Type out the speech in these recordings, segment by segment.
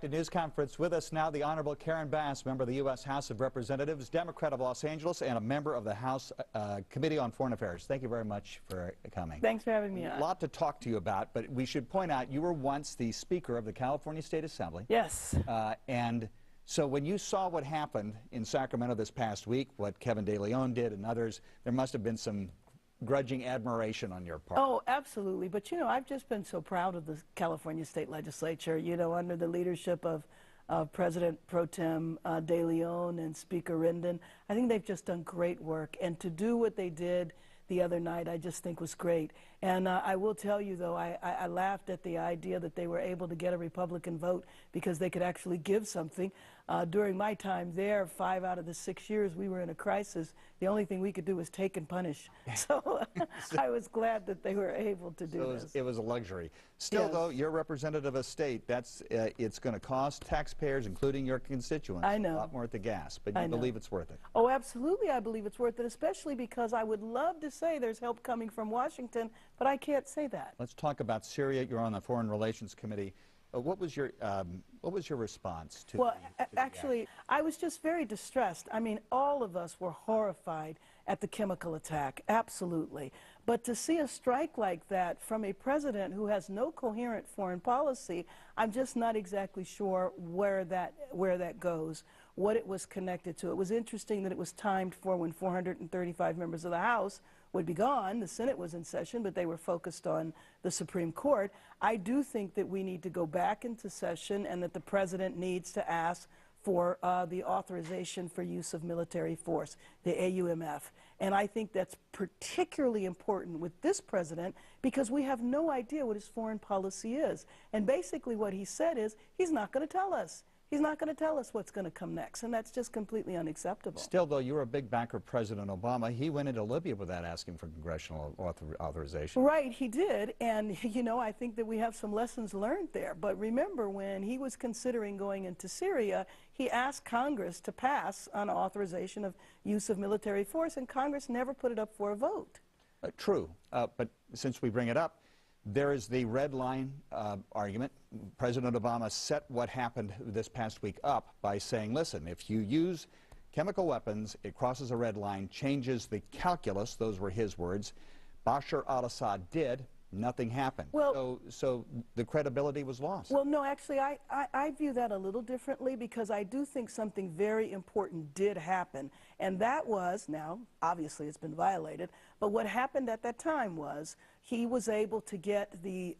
The news conference with us now, the Honorable Karen Bass, member of the U.S. House of Representatives, Democrat of Los Angeles, and a member of the House Committee on Foreign Affairs. Thank you very much for coming. Thanks for having me on. A lot to talk to you about, but we should point out you were once the Speaker of the California State Assembly. Yes. And so when you saw what happened in Sacramento this past week, what Kevin De Leon did and others, there must have been some grudging admiration on your part. Oh, absolutely. But, you know, I've just been so proud of the California State Legislature, you know, under the leadership of President Pro Tem De Leon and Speaker Rendon. I think they've just done great work. And to do what they did the other night, I just think was great. And I will tell you, though, I laughed at the idea that they were able to get a Republican vote because they could actually give something. During my time there, 5 out of the 6 years we were in a crisis, the only thing we could do was take and punish. So I was glad that they were able to do this. It was a luxury. Still, Yes. though, you're representative of a state. That's it's going to cost taxpayers, including your constituents, I know. a lot more at the gas. But you believe it's worth it. Oh, absolutely, I believe it's worth it, especially because I would love to say there's help coming from Washington, but I can't say that. Let's talk about Syria. You're on the Foreign Relations Committee. What was your response to? Well, actually, I was just very distressed. I mean, all of us were horrified at the chemical attack, absolutely. But to see a strike like that from a president who has no coherent foreign policy, I'm just not exactly sure where that goes, what it was connected to. It was interesting that it was timed for when 435 members of the House would be gone. The Senate was in session, but they were focused on the Supreme Court. I do think that we need to go back into session and that the president needs to ask for the authorization for use of military force, the AUMF. And I think that's particularly important with this president because we have no idea what his foreign policy is. And basically what he said is he's not going to tell us. He's not going to tell us what's going to come next, and that's just completely unacceptable. Still, though, you were a big backer of President Obama. He went into Libya without asking for congressional authorization. Right, he did, and, you know, I think that we have some lessons learned there. But remember, when he was considering going into Syria, he asked Congress to pass an authorization of use of military force, and Congress never put it up for a vote. True, but since we bring it up, there is the red line argument. President Obama set what happened this past week up by saying, listen, if you use chemical weapons, it crosses a red line, changes the calculus, those were his words. Bashar al-Assad did, nothing happened. Well, so the credibility was lost. Well, no, actually, I view that a little differently because I do think something very important did happen. And that was, now, obviously it's been violated, but what happened at that time was he was able to get the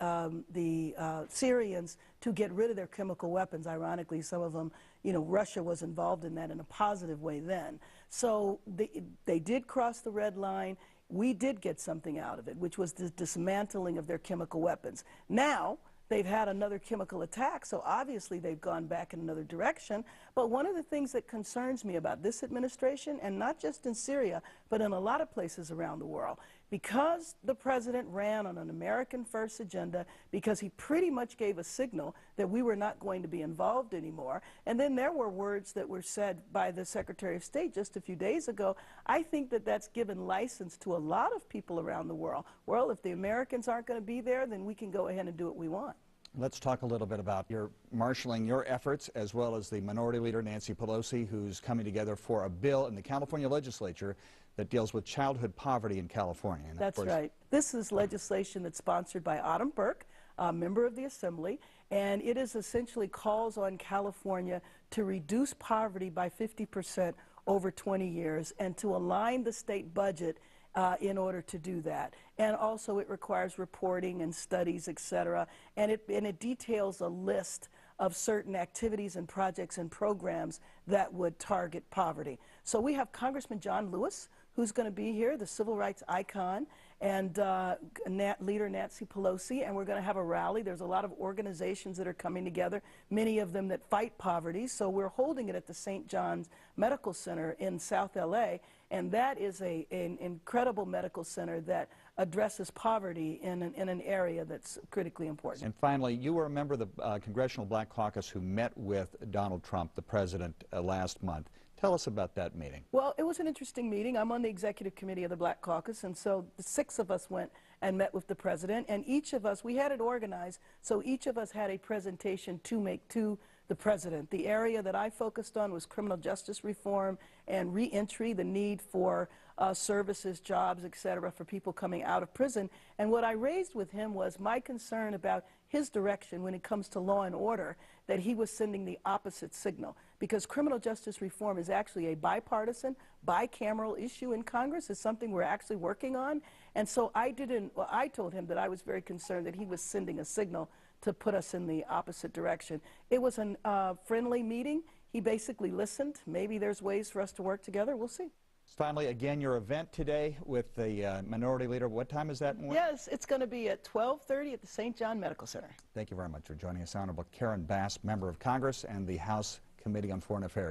Syrians to get rid of their chemical weapons. Ironically, some of them, you know, Russia was involved in that in a positive way then. So they did cross the red line. We did get something out of it, which was the dismantling of their chemical weapons. Now, they've had another chemical attack, so obviously they've gone back in another direction. But one of the things that concerns me about this administration, and not just in Syria, but in a lot of places around the world, because the president ran on an American First agenda, because he pretty much gave a signal that we were not going to be involved anymore, and then there were words that were said by the Secretary of State just a few days ago, I think that that's given license to a lot of people around the world. Well, if the Americans aren't going to be there, then we can go ahead and do what we want. Let's talk a little bit about your marshaling your efforts, as well as the Minority Leader Nancy Pelosi, who's coming together for a bill in the California Legislature that deals with childhood poverty in California. And that's right. This is legislation that's sponsored by Autumn Burke, a member of the Assembly, and it is essentially calls on California to reduce poverty by 50% over 20 years and to align the state budget in order to do that. And also it requires reporting and studies, etc. And it details a list of certain activities and projects and programs that would target poverty. So we have Congressman John Lewis, who's going to be here, the civil rights icon, and Leader Nancy Pelosi, and we're going to have a rally. There's a lot of organizations that are coming together, many of them that fight poverty, so we're holding it at the St. John's Medical Center in South LA, and that is an incredible medical center that addresses poverty in an area that's critically important. And finally, you were a member of the Congressional Black Caucus who met with Donald Trump, the president, last month. Tell us about that meeting. Well, it was an interesting meeting. I'm on the executive committee of the Black Caucus, and so the 6 of us went and met with the president, and each of us, we had it organized, so each of us had a presentation to make to the president. The area that I focused on was criminal justice reform and reentry, the need for services, jobs, etc., for people coming out of prison. And what I raised with him was my concern about his direction when it comes to law and order, that he was sending the opposite signal. Because criminal justice reform is actually a bipartisan, bicameral issue in Congress. It's something we're actually working on. And so I told him that I was very concerned that he was sending a signal to put us in the opposite direction. It was a friendly meeting. He basically listened. Maybe there's ways for us to work together. We'll see. Finally, again, your event today with the Minority Leader, what time is that? Yes, it's going to be at 12:30 at the St. John Medical Center. Thank you very much for joining us, Honorable Karen Bass, Member of Congress and the House Committee on Foreign Affairs.